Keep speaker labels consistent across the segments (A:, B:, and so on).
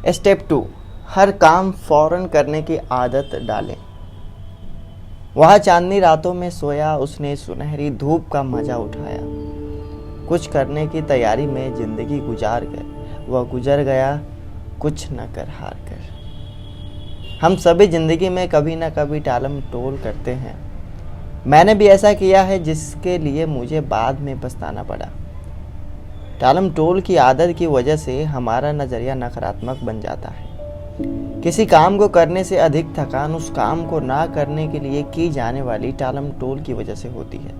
A: Step 2, हर काम फौरन करने की आदत डालें। वह चांदनी रातों में सोया, उसने सुनहरी धूप का मजा उठाया। कुछ करने की तैयारी में जिंदगी गुजार गए, वह गुजर गया कुछ न कर हार कर। हम सभी जिंदगी में कभी न कभी टालम टोल करते हैं। मैंने भी ऐसा किया है जिसके लिए मुझे बाद में पछताना पड़ा। टालम टोल की आदत की वजह से हमारा नज़रिया नकारात्मक बन जाता है। किसी काम को करने से अधिक थकान उस काम को ना करने के लिए की जाने वाली टालम टोल की वजह से होती है।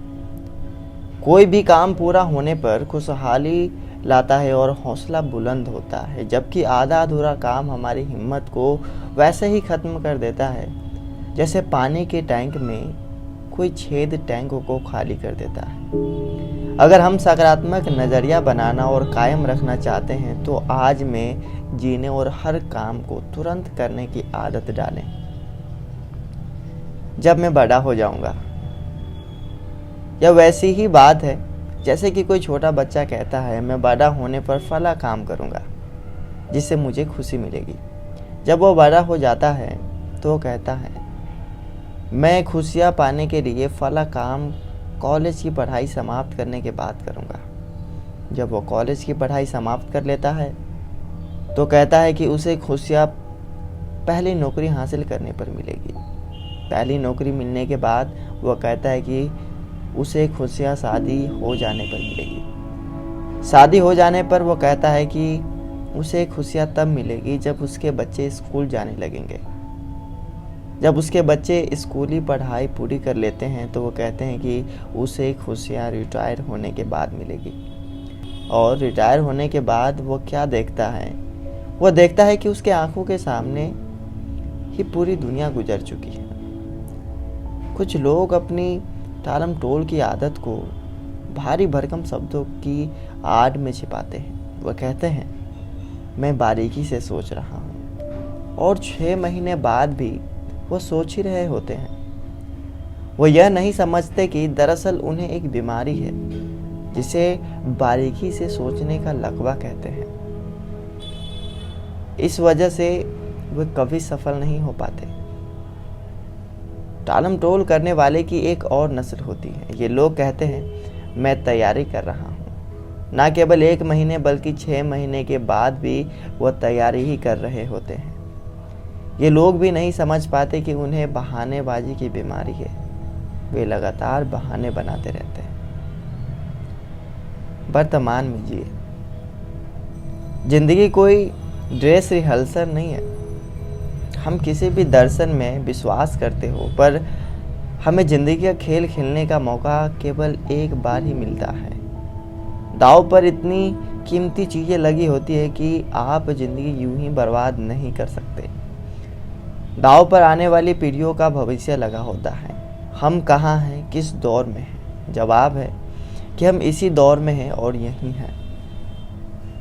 A: कोई भी काम पूरा होने पर खुशहाली लाता है और हौसला बुलंद होता है, जबकि आधा अधूरा काम हमारी हिम्मत को वैसे ही ख़त्म कर देता है जैसे पानी के टैंक में कोई छेद टैंक को खाली कर देता है। अगर हम सकारात्मक नज़रिया बनाना और कायम रखना चाहते हैं तो आज में जीने और हर काम को तुरंत करने की आदत डालें। जब मैं बड़ा हो जाऊंगा, यह वैसी ही बात है जैसे कि कोई छोटा बच्चा कहता है मैं बड़ा होने पर फला काम करूंगा जिससे मुझे खुशी मिलेगी। जब वो बड़ा हो जाता है तो वो कहता है मैं खुशियाँ पाने के लिए फला काम कॉलेज की पढ़ाई समाप्त करने के बाद करूँगा। जब वो कॉलेज की पढ़ाई समाप्त कर लेता है तो कहता है कि उसे खुशियाँ पहली नौकरी हासिल करने पर मिलेगी। पहली नौकरी मिलने के बाद वो कहता है कि उसे खुशियाँ शादी हो जाने पर मिलेगी। शादी हो जाने पर वो कहता है कि उसे खुशियाँ तब मिलेगी जब उसके बच्चे स्कूल जाने लगेंगे। जब उसके बच्चे स्कूली पढ़ाई पूरी कर लेते हैं तो वो कहते हैं कि उसे खुशियाँ रिटायर होने के बाद मिलेगी। और रिटायर होने के बाद वो क्या देखता है? वो देखता है कि उसके आंखों के सामने ही पूरी दुनिया गुजर चुकी है। कुछ लोग अपनी टालम टोल की आदत को भारी भरकम शब्दों की आड़ में छिपाते हैं। वह कहते हैं मैं बारीकी से सोच रहा हूँ, और 6 महीने बाद भी वो सोच ही रहे होते हैं। वो यह नहीं समझते कि दरअसल उन्हें एक बीमारी है जिसे बारीकी से सोचने का लकवा कहते हैं। इस वजह से वे कभी सफल नहीं हो पाते। टालम टोल करने वाले की एक और नस्ल होती है। ये लोग कहते हैं मैं तैयारी कर रहा हूँ। ना केवल 1 महीने बल्कि 6 महीने के बाद भी वह तैयारी ही कर रहे होते हैं। ये लोग भी नहीं समझ पाते कि उन्हें बहानेबाजी की बीमारी है। वे लगातार बहाने बनाते रहते हैं। वर्तमान में जिए। जिंदगी कोई ड्रेस रिहर्सल नहीं है। हम किसी भी दर्शन में विश्वास करते हो, पर हमें जिंदगी का खेल खेलने का मौका केवल एक बार ही मिलता है। दांव पर इतनी कीमती चीज़ें लगी होती है कि आप जिंदगी यूं ही बर्बाद नहीं कर सकते। दांव पर आने वाली पीढ़ियों का भविष्य लगा होता है। हम कहाँ हैं, किस दौर में हैं? जवाब है कि हम इसी दौर में हैं और यहीं हैं।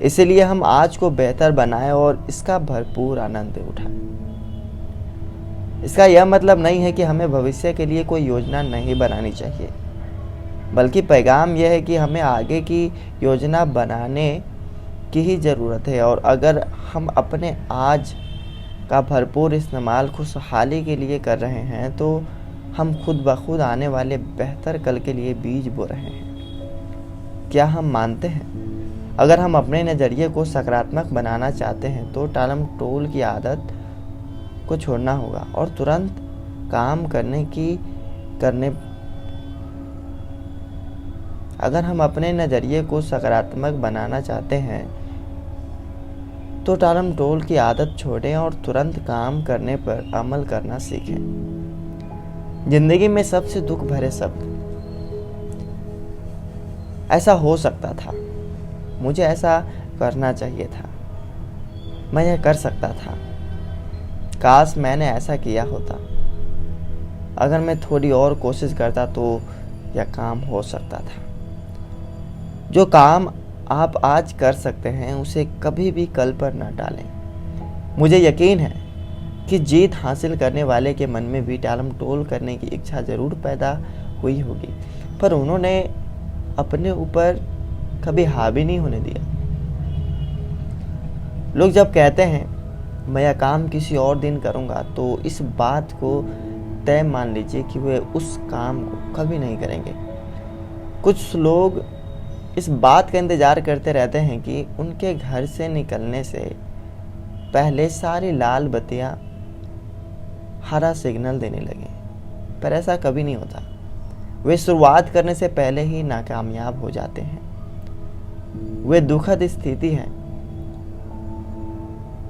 A: इसलिए हम आज को बेहतर बनाएं और इसका भरपूर आनंद उठाएं। इसका यह मतलब नहीं है कि हमें भविष्य के लिए कोई योजना नहीं बनानी चाहिए, बल्कि पैगाम यह है कि हमें आगे की योजना बनाने की ही ज़रूरत है। और अगर हम अपने आज का भरपूर इस्तेमाल खुशहाली के लिए कर रहे हैं तो हम खुद ब खुद आने वाले बेहतर कल के लिए बीज बो रहे हैं। क्या हम मानते हैं? अगर हम अपने नज़रिए को सकारात्मक बनाना चाहते हैं तो टालम टोल की आदत को छोड़ना होगा और तुरंत काम करने अगर हम अपने नज़रिए को सकारात्मक बनाना चाहते हैं तो टालम टोल की आदत छोड़ें और तुरंत काम करने पर अमल करना सीखें। जिंदगी में सबसे दुख भरे शब्द ऐसा हो सकता था, मुझे ऐसा करना चाहिए था, मैं यह कर सकता था, काश मैंने ऐसा किया होता, अगर मैं थोड़ी और कोशिश करता तो यह काम हो सकता था। जो काम आप आज कर सकते हैं उसे कभी भी कल पर न डालें। मुझे यकीन है कि जीत हासिल करने वाले के मन में भी टालम टोल करने की इच्छा ज़रूर पैदा हुई होगी, पर उन्होंने अपने ऊपर कभी हावी नहीं होने दिया। लोग जब कहते हैं मैं यह काम किसी और दिन करूँगा, तो इस बात को तय मान लीजिए कि वे उस काम को कभी नहीं करेंगे। कुछ लोग इस बात का इंतज़ार करते रहते हैं कि उनके घर से निकलने से पहले सारी लाल बत्तियाँ हरा सिग्नल देने लगें, पर ऐसा कभी नहीं होता। वे शुरुआत करने से पहले ही नाकामयाब हो जाते हैं। वे दुखद स्थिति है।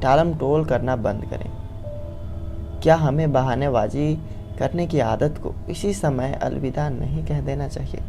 A: टालम टोल करना बंद करें। क्या हमें बहानेबाजी करने की आदत को इसी समय अलविदा नहीं कह देना चाहिए?